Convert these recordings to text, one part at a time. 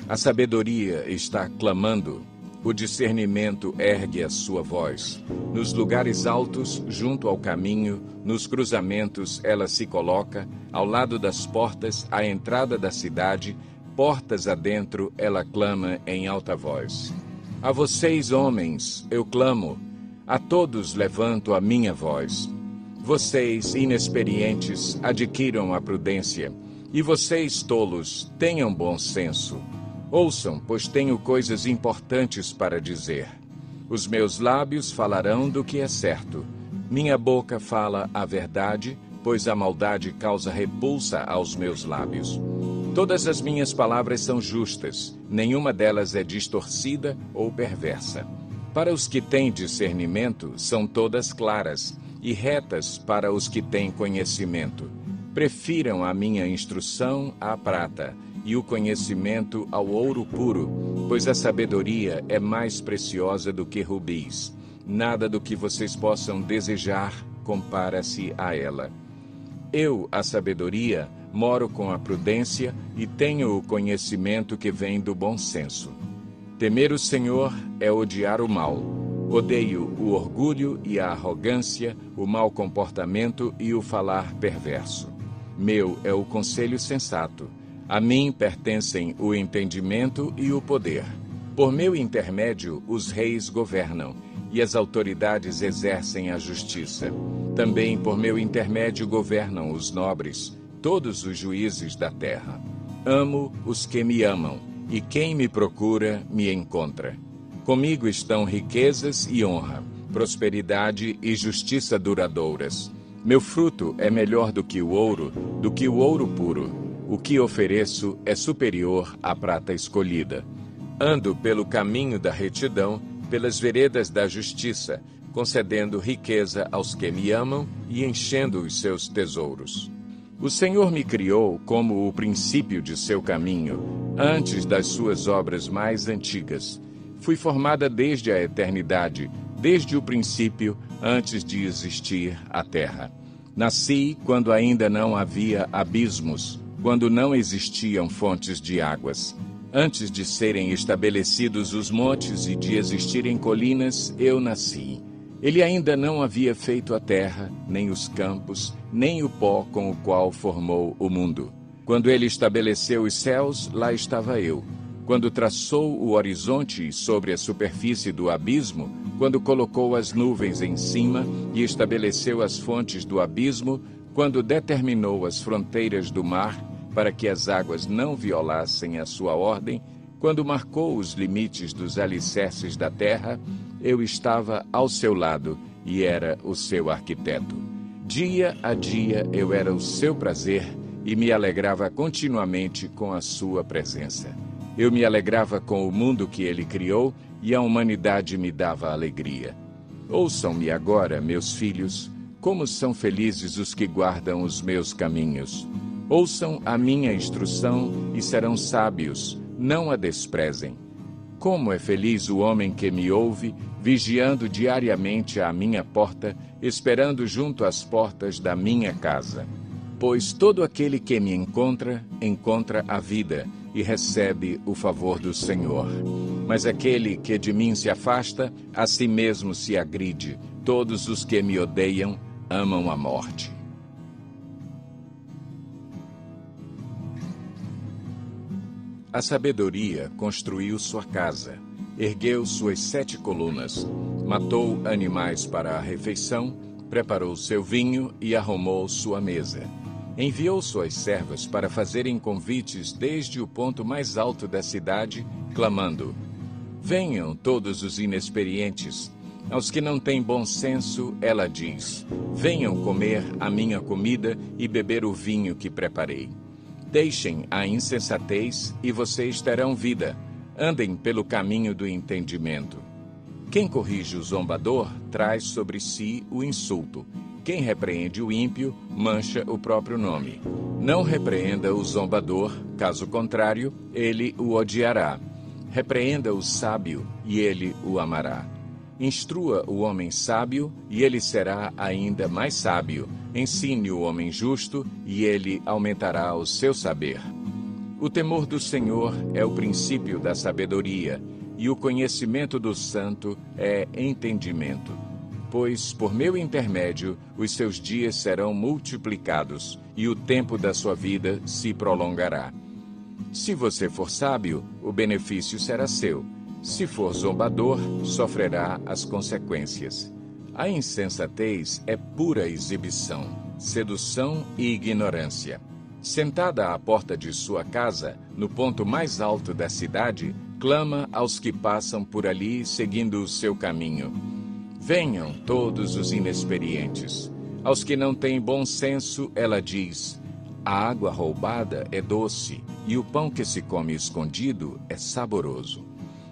A sabedoria está clamando, o discernimento ergue a sua voz. Nos lugares altos, junto ao caminho, nos cruzamentos ela se coloca, ao lado das portas, à entrada da cidade, portas adentro ela clama em alta voz. A vocês, homens, eu clamo, a todos levanto a minha voz. Vocês, inexperientes, adquiram a prudência, e vocês, tolos, tenham bom senso. Ouçam, pois tenho coisas importantes para dizer. Os meus lábios falarão do que é certo. Minha boca fala a verdade, pois a maldade causa repulsa aos meus lábios. Todas as minhas palavras são justas, nenhuma delas é distorcida ou perversa. Para os que têm discernimento, são todas claras, e retas para os que têm conhecimento. Prefiram a minha instrução à prata, e o conhecimento ao ouro puro, pois a sabedoria é mais preciosa do que rubis. Nada do que vocês possam desejar compara-se a ela. Eu, a sabedoria, moro com a prudência e tenho o conhecimento que vem do bom senso. Temer o Senhor é odiar o mal. Odeio o orgulho e a arrogância, o mau comportamento e o falar perverso. Meu é o conselho sensato. A mim pertencem o entendimento e o poder. Por meu intermédio, os reis governam, e as autoridades exercem a justiça. Também por meu intermédio governam os nobres, todos os juízes da terra. Amo os que me amam, e quem me procura me encontra. Comigo estão riquezas e honra, prosperidade e justiça duradouras. Meu fruto é melhor do que o ouro puro. O que ofereço é superior à prata escolhida. Ando pelo caminho da retidão, pelas veredas da justiça, concedendo riqueza aos que me amam e enchendo os seus tesouros. O Senhor me criou como o princípio de seu caminho, antes das suas obras mais antigas. Fui formada desde a eternidade, desde o princípio, antes de existir a terra. Nasci quando ainda não havia abismos, quando não existiam fontes de águas. Antes de serem estabelecidos os montes e de existirem colinas, eu nasci. Ele ainda não havia feito a terra, nem os campos, nem o pó com o qual formou o mundo. Quando ele estabeleceu os céus, lá estava eu. Quando traçou o horizonte sobre a superfície do abismo, quando colocou as nuvens em cima e estabeleceu as fontes do abismo, quando determinou as fronteiras do mar, para que as águas não violassem a sua ordem, quando marcou os limites dos alicerces da terra, eu estava ao seu lado e era o seu arquiteto. Dia a dia eu era o seu prazer e me alegrava continuamente com a sua presença. Eu me alegrava com o mundo que ele criou e a humanidade me dava alegria. Ouçam-me agora, meus filhos, como são felizes os que guardam os meus caminhos. Ouçam a minha instrução e serão sábios, não a desprezem. Como é feliz o homem que me ouve, vigiando diariamente à minha porta, esperando junto às portas da minha casa. Pois todo aquele que me encontra, encontra a vida e recebe o favor do Senhor. Mas aquele que de mim se afasta, a si mesmo se agride. Todos os que me odeiam amam a morte. A sabedoria construiu sua casa, ergueu suas 7 colunas, matou animais para a refeição, preparou seu vinho e arrumou sua mesa. Enviou suas servas para fazerem convites desde o ponto mais alto da cidade, clamando: venham todos os inexperientes. Aos que não têm bom senso, ela diz: venham comer a minha comida e beber o vinho que preparei. Deixem a insensatez e vocês terão vida. Andem pelo caminho do entendimento. Quem corrige o zombador traz sobre si o insulto. Quem repreende o ímpio mancha o próprio nome. Não repreenda o zombador, caso contrário, ele o odiará. Repreenda o sábio e ele o amará. Instrua o homem sábio e ele será ainda mais sábio. Ensine o homem justo e ele aumentará o seu saber. O temor do Senhor é o princípio da sabedoria, e o conhecimento do santo é entendimento. Pois, por meu intermédio, os seus dias serão multiplicados, e o tempo da sua vida se prolongará. Se você for sábio, o benefício será seu. Se for zombador, sofrerá as consequências. A insensatez é pura exibição, sedução e ignorância. Sentada à porta de sua casa, no ponto mais alto da cidade, clama aos que passam por ali seguindo o seu caminho. Venham todos os inexperientes. Aos que não têm bom senso, ela diz: a água roubada é doce, e o pão que se come escondido é saboroso.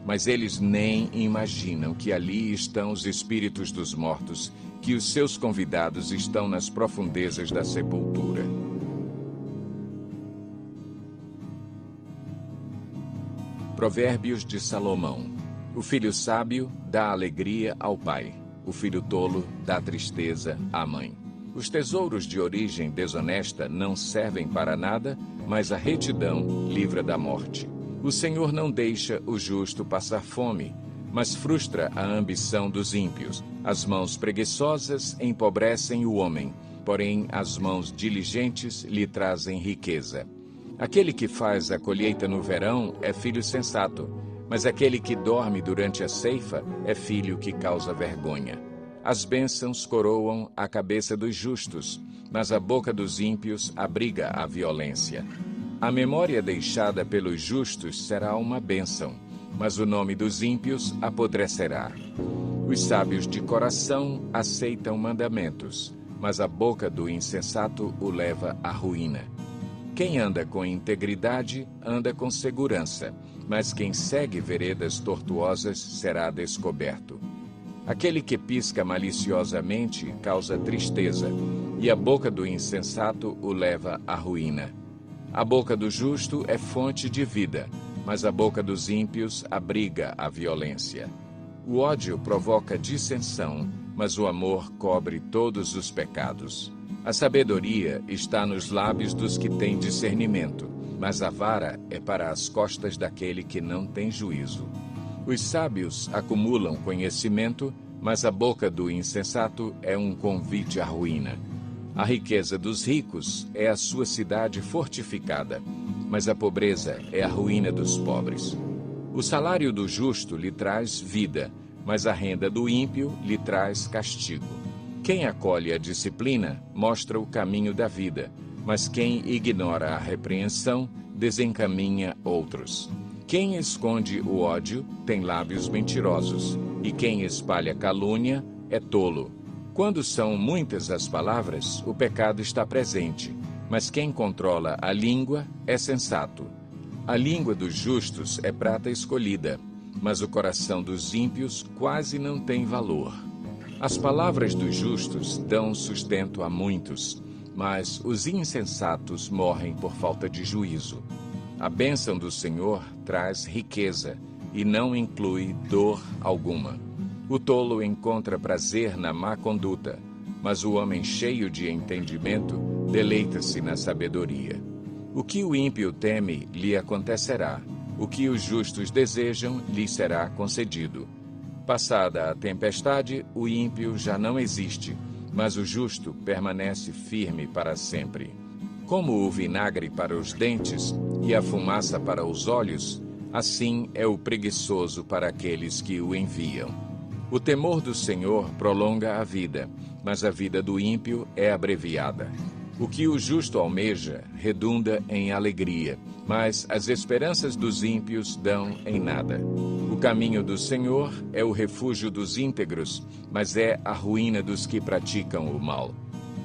Mas eles nem imaginam que ali estão os espíritos dos mortos, que os seus convidados estão nas profundezas da sepultura. Provérbios de Salomão. O filho sábio dá alegria ao pai. O filho tolo dá tristeza à mãe. Os tesouros de origem desonesta não servem para nada, mas a retidão livra da morte. O Senhor não deixa o justo passar fome, mas frustra a ambição dos ímpios. As mãos preguiçosas empobrecem o homem, porém as mãos diligentes lhe trazem riqueza. Aquele que faz a colheita no verão é filho sensato, mas aquele que dorme durante a ceifa é filho que causa vergonha. As bênçãos coroam a cabeça dos justos, mas a boca dos ímpios abriga a violência. A memória deixada pelos justos será uma bênção, mas o nome dos ímpios apodrecerá. Os sábios de coração aceitam mandamentos, mas a boca do insensato o leva à ruína. Quem anda com integridade, anda com segurança, mas quem segue veredas tortuosas será descoberto. Aquele que pisca maliciosamente causa tristeza, e a boca do insensato o leva à ruína. A boca do justo é fonte de vida, mas a boca dos ímpios abriga a violência. O ódio provoca dissensão, mas o amor cobre todos os pecados. A sabedoria está nos lábios dos que têm discernimento, mas a vara é para as costas daquele que não tem juízo. Os sábios acumulam conhecimento, mas a boca do insensato é um convite à ruína. A riqueza dos ricos é a sua cidade fortificada, mas a pobreza é a ruína dos pobres. O salário do justo lhe traz vida, mas a renda do ímpio lhe traz castigo. Quem acolhe a disciplina mostra o caminho da vida, mas quem ignora a repreensão desencaminha outros. Quem esconde o ódio tem lábios mentirosos, e quem espalha calúnia é tolo. Quando são muitas as palavras, o pecado está presente, mas quem controla a língua é sensato. A língua dos justos é prata escolhida, mas o coração dos ímpios quase não tem valor. As palavras dos justos dão sustento a muitos, mas os insensatos morrem por falta de juízo. A bênção do Senhor traz riqueza e não inclui dor alguma. O tolo encontra prazer na má conduta, mas o homem cheio de entendimento deleita-se na sabedoria. O que o ímpio teme lhe acontecerá, o que os justos desejam lhe será concedido. Passada a tempestade, o ímpio já não existe, mas o justo permanece firme para sempre. Como o vinagre para os dentes e a fumaça para os olhos, assim é o preguiçoso para aqueles que o enviam. O temor do Senhor prolonga a vida, mas a vida do ímpio é abreviada. O que o justo almeja redunda em alegria, mas as esperanças dos ímpios dão em nada. O caminho do Senhor é o refúgio dos íntegros, mas é a ruína dos que praticam o mal.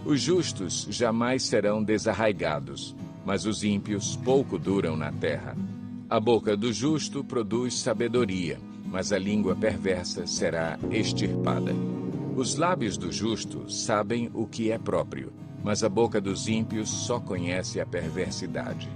Os justos jamais serão desarraigados, mas os ímpios pouco duram na terra. A boca do justo produz sabedoria, mas a língua perversa será extirpada. Os lábios do justo sabem o que é próprio, mas a boca dos ímpios só conhece a perversidade.